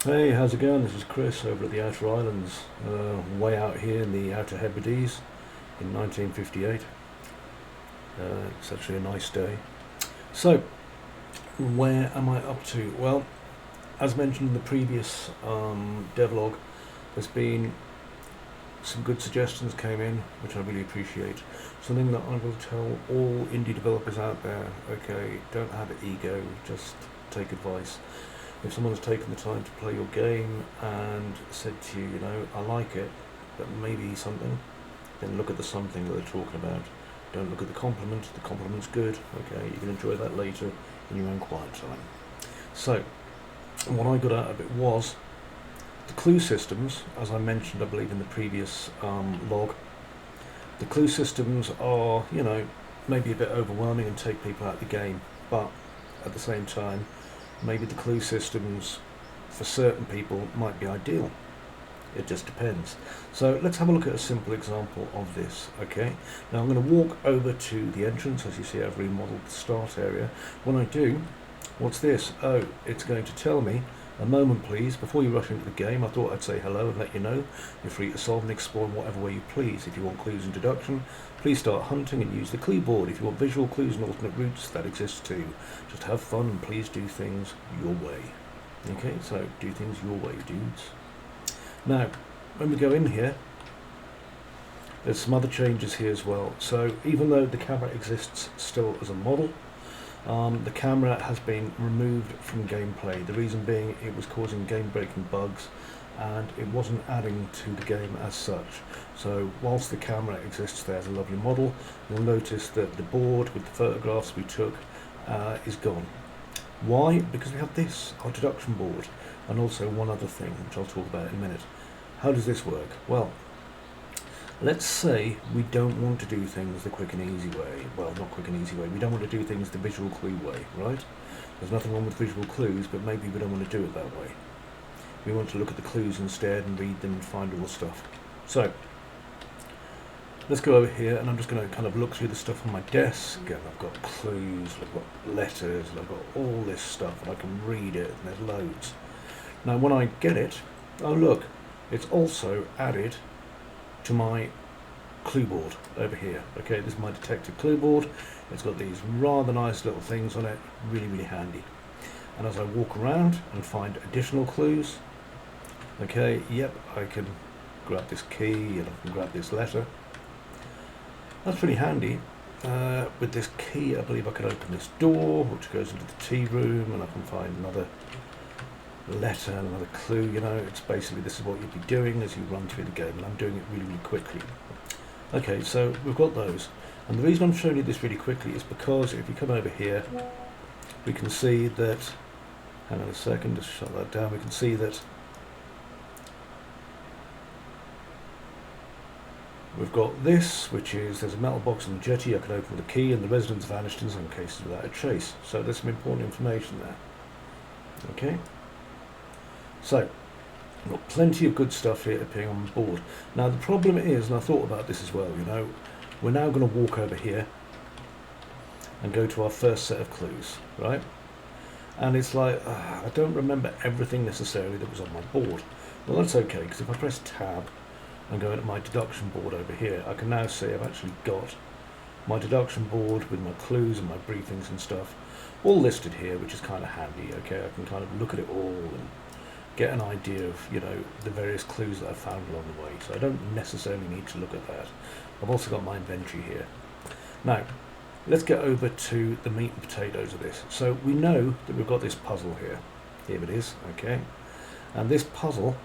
Hey, how's it going? This is Chris over at the Outer Islands, way out here in the Outer Hebrides in 1958. It's actually a nice day. So, where am I up to? Well, as mentioned in the previous devlog, there's been some good suggestions came in, which I really appreciate. Something that I will tell all indie developers out there, okay, don't have ego, just take advice. If someone's taken the time to play your game and said to you, I like it, but maybe something, then look at the something that they're talking about. Don't look at the compliment. The compliment's good, okay, you can enjoy that later in your own quiet time. So, what I got out of it was the clue systems, as I mentioned, I believe, in the previous log. The clue systems are, maybe a bit overwhelming and take people out of the game, but at the same time, maybe the clue systems for certain people might be ideal. It just depends. So let's have a look at a simple example of this, okay? Now I'm going to walk over to the entrance. As you see, I've remodeled the start area. When I do, what's this? Oh, it's going to tell me, a moment please, before you rush into the game. I thought I'd say hello and let you know you're free to solve and explore in whatever way you please. If you want clues and deduction, please start hunting and use the clue board. If you want visual clues and alternate routes, that exists too. Just have fun and please do things your way. Okay, so do things your way, dudes. Now, when we go in here, there's some other changes here as well. So even though the camera exists still as a model, the camera has been removed from gameplay. The reason being it was causing game-breaking bugs and it wasn't adding to the game as such. So whilst the camera exists there as a lovely model, you'll notice that the board with the photographs we took is gone. Why? Because we have this, our deduction board, and also one other thing which I'll talk about in a minute. How does this work? Well, let's say we don't want to do things the quick and easy way. Well, not quick and easy way. We don't want to do things the visual clue way, right? There's nothing wrong with visual clues, but maybe we don't want to do it that way. We want to look at the clues instead and read them and find all the stuff. So, let's go over here and I'm just going to kind of look through the stuff on my desk. Again, I've got clues, I've got letters, and I've got all this stuff and I can read it and there's loads. Now when I get it, oh look, it's also added to my clue board over here. Okay, this is my detective clue board. It's got these rather nice little things on it, really handy. And as I walk around and find additional clues, okay, yep, I can grab this key and I can grab this letter. That's pretty handy. With this key, I believe I can open this door, which goes into the tea room, and I can find another letter and another clue. It's basically, this is what you'd be doing as you run through the game, and I'm doing it really quickly. Okay, so we've got those, and the reason I'm showing you this really quickly is because if you come over here, we can see that, hang on a second, just shut that down, we can see that we've got this, which is, there's a metal box on the jetty, I can open with a key, and the residents vanished in some cases without a trace. So there's some important information there. Okay? So, we've got plenty of good stuff here appearing on the board. Now the problem is, and I thought about this as well, we're now going to walk over here and go to our first set of clues, right? And it's like, I don't remember everything necessarily that was on my board. Well, that's okay, because if I press tab and go into my deduction board over here, I can now see I've actually got my deduction board with my clues and my briefings and stuff all listed here, which is kind of handy. Okay, I can kind of look at it all and get an idea of the various clues that I've found along the way, so I don't necessarily need to look at that. I've also got my inventory here. Now let's get over to the meat and potatoes of this. So we know that we've got this puzzle here it is, okay, and this puzzle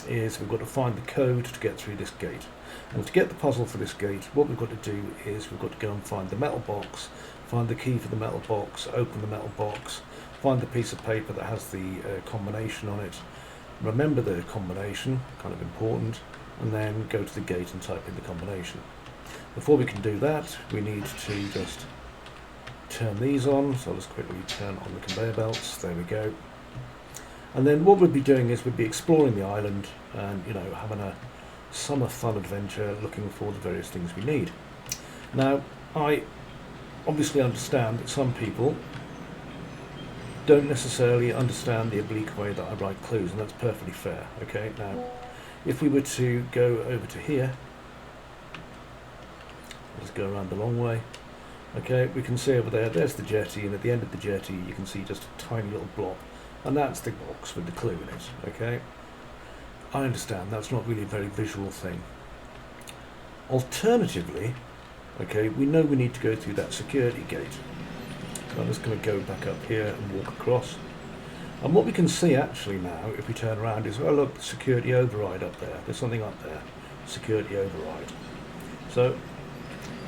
is we've got to find the code to get through this gate. And to get the puzzle for this gate, what we've got to do is we've got to go and find the metal box, find the key for the metal box, open the metal box, find the piece of paper that has the combination on it, remember the combination, kind of important, and then go to the gate and type in the combination. Before we can do that, we need to just turn these on, so I'll just quickly turn on the conveyor belts, there we go. And then what we'd be doing is we'd be exploring the island and having a summer fun adventure, looking for the various things we need. Now I obviously understand that some people don't necessarily understand the oblique way that I write clues, and that's perfectly fair. Okay, now if we were to go over to here, let's go around the long way. Okay, we can see over there, there's the jetty, and at the end of the jetty you can see just a tiny little blob, and that's the box with the clue in it. Okay, I understand that's not really a very visual thing. Alternatively, okay, we know we need to go through that security gate. So I'm just going to go back up here and walk across. And what we can see actually now, if we turn around, is, oh look, security override up there. There's something up there, security override. So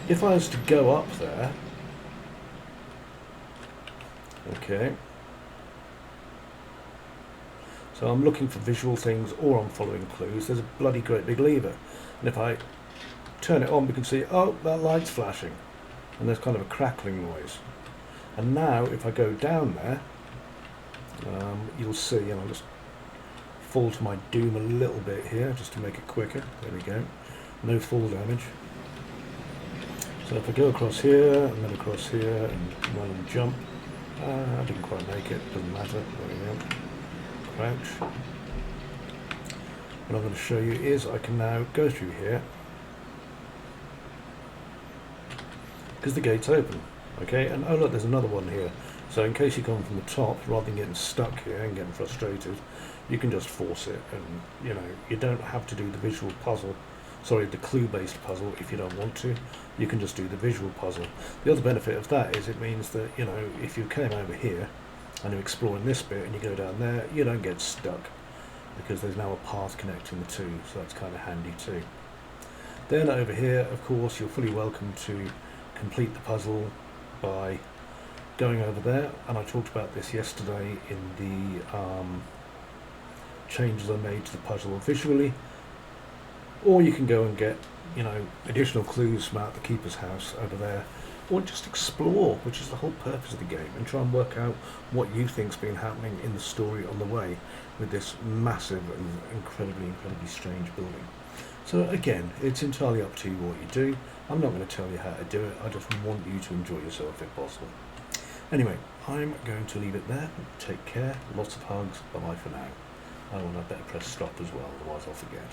if I was to go up there, okay, so I'm looking for visual things or I'm following clues. There's a bloody great big lever, and if I turn it on, we can see, oh, that light's flashing, and there's kind of a crackling noise. And now if I go down there, you'll see, and I'll just fall to my doom a little bit here just to make it quicker. There we go, no fall damage. So if I go across here and then across here and run and jump, I didn't quite make it, doesn't matter. There we go. Crouch. What I'm going to show you is I can now go through here because the gate's open. Okay, and oh look, there's another one here. So in case you come from the top, rather than getting stuck here and getting frustrated, you can just force it, and you know, you don't have to do the visual puzzle, sorry, the clue-based puzzle if you don't want to. You can just do the visual puzzle. The other benefit of that is it means that, you know, if you came over here and you're exploring this bit and you go down there, you don't get stuck because there's now a path connecting the two, so that's kind of handy too. Then over here, of course, you're fully welcome to complete the puzzle by going over there, and I talked about this yesterday in the changes I made to the puzzle visually. Or you can go and get, you know, additional clues from out the keeper's house over there, or just explore, which is the whole purpose of the game, and try and work out what you think's been happening in the story on the way with this massive and incredibly strange building. So again, it's entirely up to you what you do. I'm not going to tell you how to do it. I just want you to enjoy yourself if possible. Anyway, I'm going to leave it there. Take care. Lots of hugs. Bye-bye for now. Oh, and I better press stop as well, otherwise I'll forget.